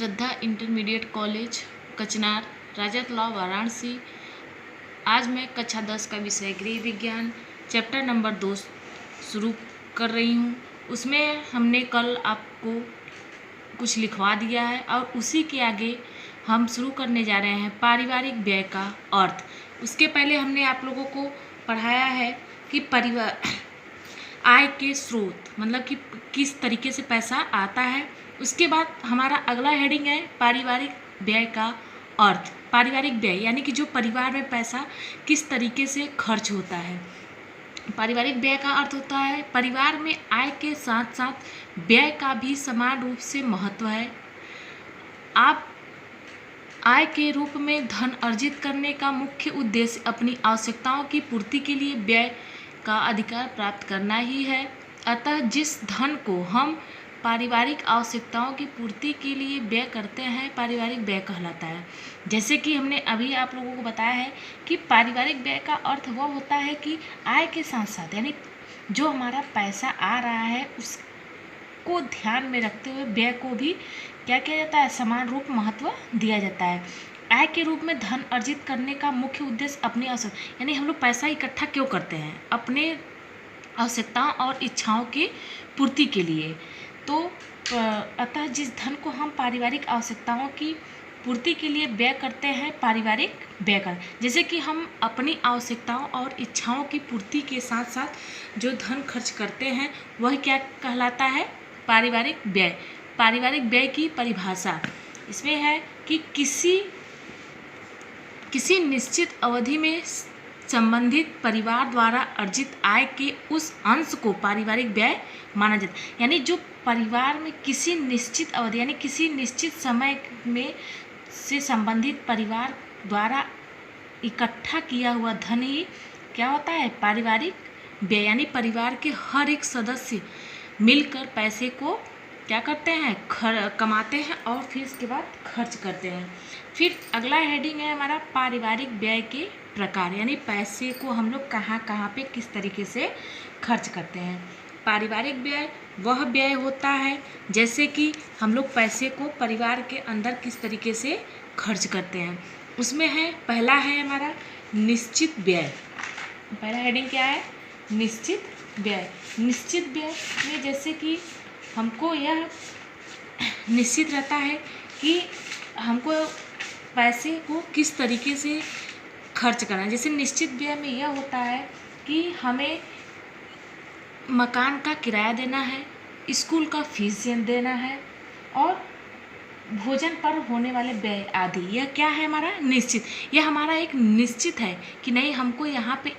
श्रद्धा intermediate college कचनार, राजा तालाब, वाराणसी। आज मैं कक्षा 10 का विषय गृह विज्ञान चैप्टर नंबर 2 शुरू कर रही हूँ। उसमें हमने कल आपको कुछ लिखवा दिया है और उसी के आगे हम शुरू करने जा रहे हैं पारिवारिक व्यय का अर्थ। उसके पहले हमने आप लोगों को पढ़ाया है कि परिवार आय के स्रोत मतलब कि किस तरीके से पैसा आता है। उसके बाद हमारा अगला हेडिंग है पारिवारिक व्यय का अर्थ। पारिवारिक व्यय यानी कि जो परिवार में पैसा किस तरीके से खर्च होता है। पारिवारिक व्यय का अर्थ होता है परिवार में आय के साथ साथ व्यय का भी समान रूप से महत्व है। आप आय के रूप में धन अर्जित करने का मुख्य उद्देश्य अपनी आवश्यकताओं की पूर्ति के लिए व्यय का अधिकार प्राप्त करना ही है। अतः जिस धन को हम पारिवारिक आवश्यकताओं की पूर्ति के लिए व्यय करते हैं पारिवारिक व्यय कहलाता है। जैसे कि हमने अभी आप लोगों को बताया है कि पारिवारिक व्यय का अर्थ वह होता है कि आय के साथ साथ यानी जो हमारा पैसा आ रहा है उसको ध्यान में रखते हुए व्यय को भी क्या किया जाता है, समान रूप महत्व दिया जाता है। आय के रूप में धन अर्जित करने का मुख्य उद्देश्य अपनी आवश्यकता यानी हम लोग पैसा इकट्ठा क्यों करते हैं, अपने आवश्यकताओं और इच्छाओं की पूर्ति के लिए। तो अतः जिस धन को हम पारिवारिक आवश्यकताओं की पूर्ति के लिए व्यय करते हैं पारिवारिक व्यय कर, जैसे कि हम अपनी आवश्यकताओं और इच्छाओं की पूर्ति के साथ साथ जो धन खर्च करते हैं वह क्या कहलाता है, पारिवारिक व्यय। पारिवारिक व्यय की परिभाषा इसमें है कि किसी निश्चित अवधि में संबंधित परिवार द्वारा अर्जित आय के उस अंश को पारिवारिक व्यय माना जाता है। यानी जो परिवार में किसी निश्चित अवधि यानी किसी निश्चित समय में से संबंधित परिवार द्वारा इकट्ठा किया हुआ धन ही क्या होता है, पारिवारिक व्यय। यानी परिवार के हर एक सदस्य मिलकर पैसे को क्या करते हैं, कमाते हैं और फिर इसके बाद खर्च करते हैं। फिर अगला हेडिंग है हमारा पारिवारिक व्यय के प्रकार, यानी पैसे को हम लोग कहाँ कहाँ पे किस तरीके से खर्च करते हैं। पारिवारिक व्यय वह व्यय होता है जैसे कि हम लोग पैसे को परिवार के अंदर किस तरीके से खर्च करते हैं। उसमें है पहला है हमारा निश्चित व्यय। पहला हेडिंग क्या है, निश्चित व्यय। निश्चित व्यय में जैसे कि हमको यह निश्चित रहता है कि हमको पैसे को किस तरीके से खर्च करना है। जैसे निश्चित व्यय में यह होता है कि हमें मकान का किराया देना है, स्कूल का फीस देना है और भोजन पर होने वाले व्यय आदि। यह क्या है हमारा निश्चित, यह हमारा एक निश्चित है कि नहीं हमको यहाँ पे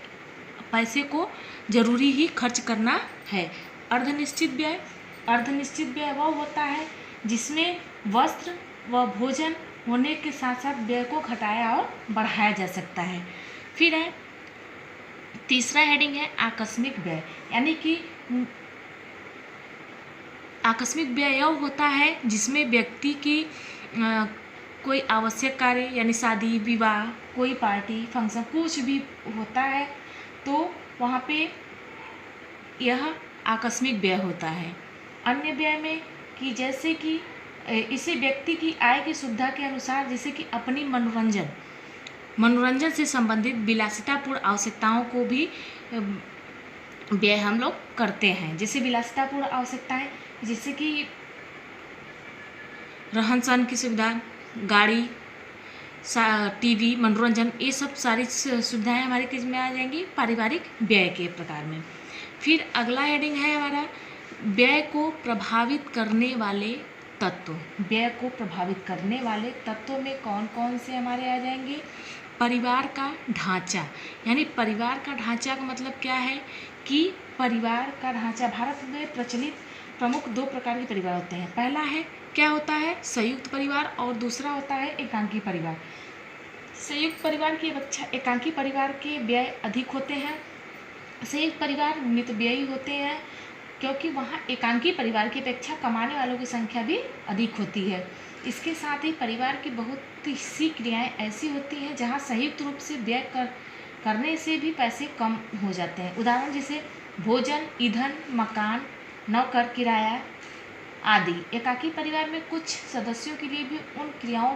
पैसे को जरूरी ही खर्च करना है। अर्धनिश्चित व्यय, अर्धनिश्चित व्यय वह होता है जिसमें वस्त्र व भोजन होने के साथ साथ व्यय को घटाया और बढ़ाया जा सकता है। फिर है तीसरा हेडिंग है आकस्मिक व्यय, यानी कि आकस्मिक व्यय यह होता है जिसमें व्यक्ति की कोई आवश्यक कार्य यानी शादी विवाह कोई पार्टी फंक्शन कुछ भी होता है तो वहाँ पे यह आकस्मिक व्यय होता है। अन्य व्यय में कि जैसे कि इसे व्यक्ति की आय की सुविधा के अनुसार जैसे कि अपनी मनोरंजन से संबंधित विलासितापूर्ण आवश्यकताओं को भी व्यय हम लोग करते हैं। जैसे विलासितापूर्ण आवश्यकताएं जैसे कि रहन सहन की सुविधा, गाड़ी, टीवी, मनोरंजन, ये सब सारी सुविधाएं हमारे किस में आ जाएंगी, पारिवारिक व्यय के प्रकार में। फिर अगला हेडिंग है हमारा व्यय को प्रभावित करने वाले तत्व। व्यय को प्रभावित करने वाले तत्वों में कौन कौन से हमारे आ जाएंगे, परिवार का ढांचा। यानी परिवार का ढांचा का मतलब क्या है कि परिवार का ढांचा भारत में प्रचलित प्रमुख दो प्रकार के परिवार होते हैं। पहला है क्या होता है, संयुक्त परिवार और दूसरा होता है एकांकी परिवार। संयुक्त परिवार की अपेक्षा एकांकी परिवार के व्यय अधिक होते हैं। संयुक्त परिवार मितव्ययी होते हैं क्योंकि वहाँ एकांकी परिवार की अपेक्षा कमाने वालों की संख्या भी अधिक होती है। इसके साथ ही परिवार की बहुत सी क्रियाएं ऐसी होती हैं जहाँ संयुक्त रूप से व्यय करने से भी पैसे कम हो जाते हैं। उदाहरण जैसे भोजन, ईंधन, मकान, नौकर किराया, आदि। एकाकी परिवार में कुछ सदस्यों के लिए भी उन क्रियाओं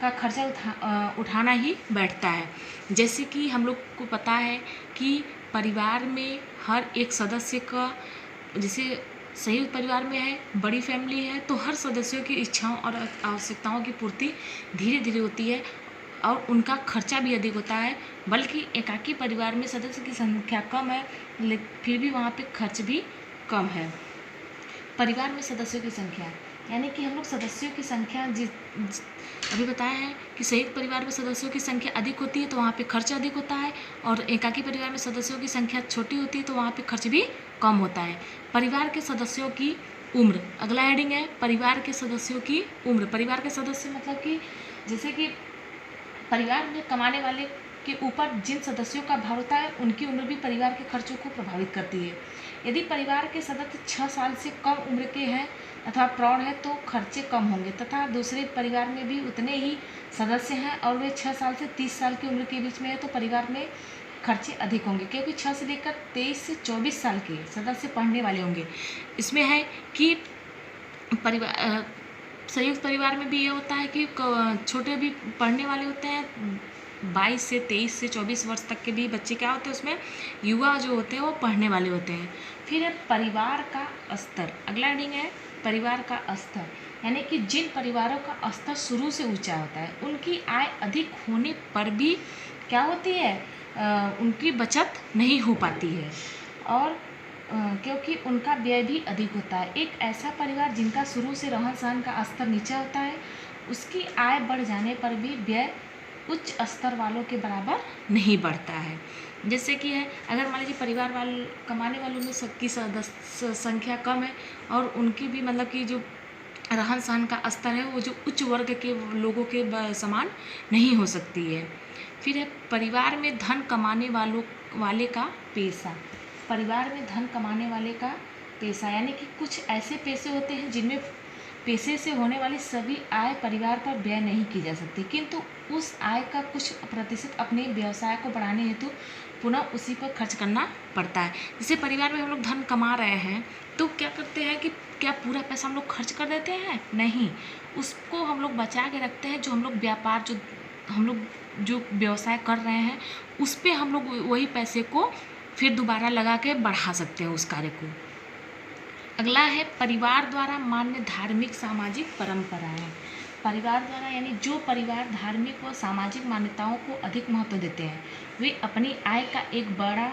का खर्चा उठाना ही बैठता है। जैसे कि हम लोग को पता है कि परिवार में हर एक सदस्य का, जैसे संयुक्त परिवार में है, बड़ी फैमिली है, तो हर सदस्यों की इच्छाओं और आवश्यकताओं की पूर्ति धीरे धीरे होती है और उनका खर्चा भी अधिक होता है। बल्कि एकाकी परिवार में सदस्य की संख्या कम है, फिर भी वहाँ पे खर्च भी कम है। परिवार में सदस्यों की संख्या, यानी कि हम लोग सदस्यों की संख्या अभी बताया है कि संयुक्त परिवार में सदस्यों की संख्या अधिक होती है तो वहाँ पे खर्च अधिक होता है, और एकाकी परिवार में सदस्यों की संख्या छोटी होती है तो वहाँ पे खर्च भी कम होता है। परिवार के सदस्यों की उम्र, अगला हेडिंग है परिवार के सदस्यों की उम्र। परिवार के सदस्य मतलब कि जैसे कि परिवार में कमाने वाले के ऊपर जिन सदस्यों का भार होता है उनकी उम्र भी परिवार के खर्चों को प्रभावित करती है। यदि परिवार के सदस्य 6 साल से कम उम्र के हैं अथवा प्रौढ़ है तो खर्चे कम होंगे, तथा दूसरे परिवार में भी उतने ही सदस्य हैं और वे 6 साल से 30 साल की उम्र के बीच में है तो परिवार में खर्चे अधिक होंगे, क्योंकि 6 से लेकर 23 से 24 साल के सदस्य पढ़ने वाले होंगे। इसमें है कि परिवार संयुक्त परिवार में भी ये होता है कि छोटे भी पढ़ने वाले होते हैं, 22 से 23 से 24 वर्ष तक के भी बच्चे क्या होते हैं, उसमें युवा जो होते हैं वो पढ़ने वाले होते हैं। फिर है परिवार का स्तर, अगला हेडिंग है परिवार का स्तर, यानी कि जिन परिवारों का स्तर शुरू से ऊंचा होता है उनकी आय अधिक होने पर भी क्या होती है, उनकी बचत नहीं हो पाती है और क्योंकि उनका व्यय भी अधिक होता है। एक ऐसा परिवार जिनका शुरू से रहन सहन का स्तर नीचा होता है उसकी आय बढ़ जाने पर भी व्यय उच्च स्तर वालों के बराबर नहीं बढ़ता है। जैसे कि है अगर मान लीजिए परिवार वाले कमाने वालों में सबकी संख्या कम है और उनकी भी मतलब कि जो रहन सहन का स्तर है वो जो उच्च वर्ग के लोगों के समान नहीं हो सकती है। फिर है परिवार में धन कमाने वाले का पेशा। परिवार में धन कमाने वाले का पेशा, यानी कि कुछ ऐसे पेशे होते हैं जिनमें पेशे से होने वाली सभी आय परिवार पर व्यय नहीं की जा सकती, किंतु उस आय का कुछ प्रतिशत अपने व्यवसाय को बढ़ाने हेतु पुनः उसी पर खर्च करना पड़ता है। जैसे परिवार में हम लोग धन कमा रहे हैं तो क्या करते हैं कि क्या पूरा पैसा हम लोग खर्च कर देते हैं? नहीं, उसको हम लोग बचा के रखते हैं। जो हम लोग व्यापार जो व्यवसाय कर रहे हैं उस पर हम लोग वही पैसे को फिर दोबारा लगा के बढ़ा सकते हैं उस कार्य को। अगला है परिवार द्वारा मान्य धार्मिक सामाजिक परंपराएं। परिवार द्वारा यानी जो परिवार धार्मिक व सामाजिक मान्यताओं को अधिक महत्व देते हैं वे अपनी आय का एक बड़ा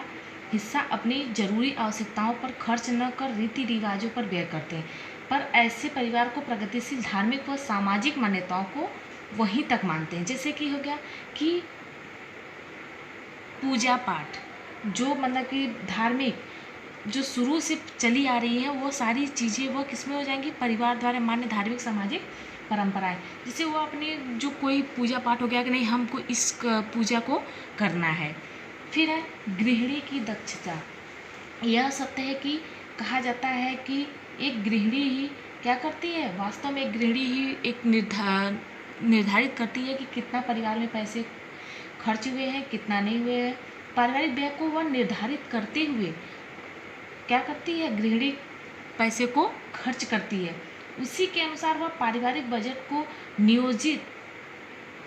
हिस्सा अपनी जरूरी आवश्यकताओं पर खर्च न कर रीति रिवाजों पर व्यय करते हैं। पर ऐसे परिवार को प्रगतिशील धार्मिक व सामाजिक मान्यताओं को वहीं तक मानते हैं। जैसे कि हो गया कि पूजा पाठ, जो मतलब कि धार्मिक जो शुरू से चली आ रही है वो सारी चीज़ें वो किसमें हो जाएंगी, परिवार द्वारा मान्य धार्मिक सामाजिक परंपराएं। जैसे वो अपने जो कोई पूजा पाठ हो गया कि नहीं हमको इस पूजा को करना है। फिर है गृहिणी की दक्षता। यह सत्य है कि कहा जाता है कि एक गृहिणी ही क्या करती है, वास्तव में एक गृहिणी ही एक निर्धारित करती है कि कितना परिवार में पैसे खर्च हुए हैं कितना नहीं हुए हैं। पारिवारिक व्यय को वह निर्धारित करते हुए क्या करती है, गृहिणी पैसे को खर्च करती है। उसी के अनुसार वह पारिवारिक बजट को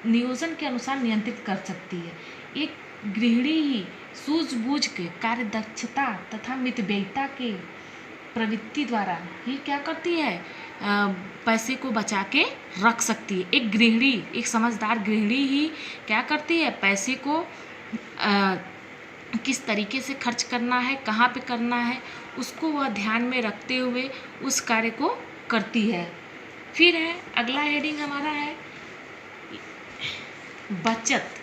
नियोजन के अनुसार नियंत्रित कर सकती है। एक गृहिणी ही सूझबूझ के कार्य दक्षता तथा मितव्ययिता के प्रवृत्ति द्वारा ही क्या करती है, पैसे को बचा के रख सकती है। एक गृहिणी, एक समझदार गृहिणी ही क्या करती है, पैसे को किस तरीके से खर्च करना है, कहाँ पे करना है, उसको वह ध्यान में रखते हुए उस कार्य को करती है। फिर है अगला हेडिंग हमारा है बचत।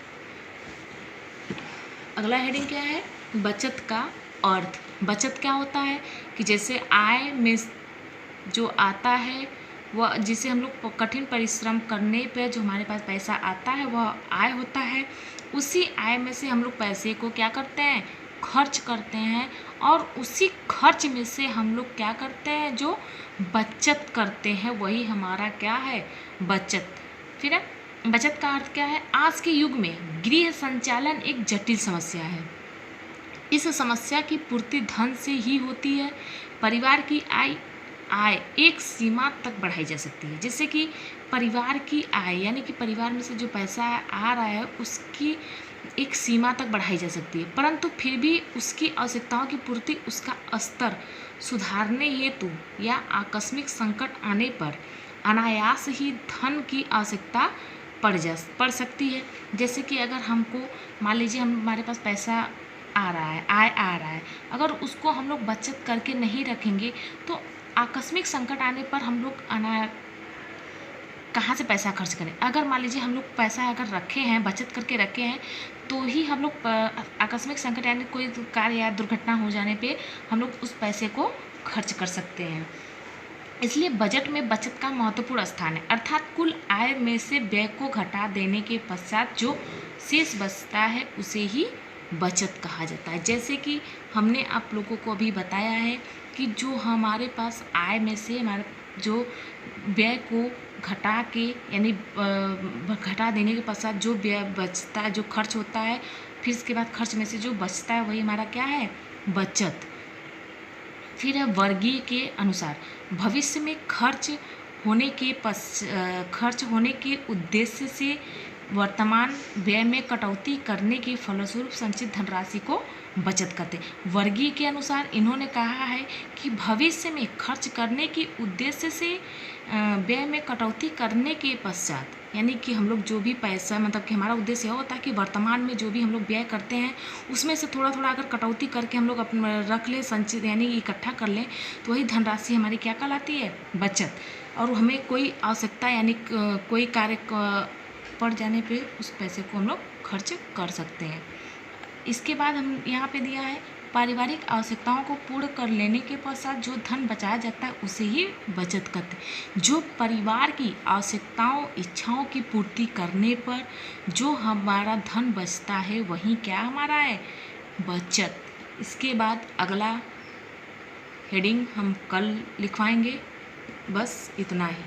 अगला हेडिंग क्या है, बचत का अर्थ। बचत क्या होता है कि जैसे आय में जो आता है वह जिसे हम लोग कठिन परिश्रम करने पे जो हमारे पास पैसा आता है वह आय होता है। उसी आय में से हम लोग पैसे को क्या करते हैं, खर्च करते हैं, और उसी खर्च में से हम लोग क्या करते हैं, जो बचत करते हैं वही हमारा क्या है, बचत। फिर है बचत का अर्थ क्या है, आज के युग में गृह संचालन एक जटिल समस्या है। इस समस्या की पूर्ति धन से ही होती है। परिवार की आय आय एक सीमा तक बढ़ाई जा सकती है। जैसे कि परिवार की आय यानी कि परिवार में से जो पैसा आ रहा है उसकी एक सीमा तक बढ़ाई जा सकती है, परंतु फिर भी उसकी आवश्यकताओं की पूर्ति, उसका स्तर सुधारने हेतु या आकस्मिक संकट आने पर अनायास ही धन की आवश्यकता पड़ सकती है। जैसे कि अगर हमको मान लीजिए हमारे पास पैसा आ रहा है, आय आ रहा है, अगर उसको हम लोग बचत करके नहीं रखेंगे तो आकस्मिक संकट आने पर हम लोग कहाँ से पैसा खर्च करें। अगर मान लीजिए हम लोग पैसा अगर रखे हैं, बचत करके रखे हैं, तो ही हम लोग आकस्मिक संकट यानी कोई कार्य या दुर्घटना हो जाने पे हम लोग उस पैसे को खर्च कर सकते हैं। इसलिए बजट में बचत का महत्वपूर्ण स्थान है, अर्थात कुल आय में से व्यय को घटा देने के पश्चात जो शेष बचता है उसे ही बचत कहा जाता है। जैसे कि हमने आप लोगों को अभी बताया है कि जो हमारे पास आय में से हमारे जो व्यय को घटा के यानी घटा देने के पश्चात जो व्यय बचता है, जो खर्च होता है, फिर इसके बाद खर्च में से जो बचता है वही हमारा क्या है, बचत। फिर है वर्गीय के अनुसार भविष्य में खर्च होने के उद्देश्य से वर्तमान व्यय में कटौती करने के फलस्वरूप संचित धनराशि को बचत करते। वर्गीय के अनुसार इन्होंने कहा है कि भविष्य में खर्च करने के उद्देश्य से व्यय में कटौती करने के पश्चात, यानी कि हम लोग जो भी पैसा मतलब कि हमारा उद्देश्य यह होता है कि वर्तमान में जो भी हम लोग व्यय करते हैं उसमें से थोड़ा थोड़ा अगर कटौती करके हम लोग अपना रख लें, संचित यानी इकट्ठा कर लें, तो वही धनराशि हमारी क्या कहलाती है, बचत। और हमें कोई आवश्यकता यानी कोई कार्य पड़ जाने पे उस पैसे को हम लोग खर्च कर सकते हैं। इसके बाद हम यहाँ पे दिया है पारिवारिक आवश्यकताओं को पूर्ण कर लेने के पश्चात जो धन बचाया जाता है उसे ही बचत करते हैं। जो परिवार की आवश्यकताओं, इच्छाओं की पूर्ति करने पर जो हमारा धन बचता है वही क्या हमारा है, बचत। इसके बाद अगला हेडिंग हम कल लिखवाएंगे। बस इतना ही।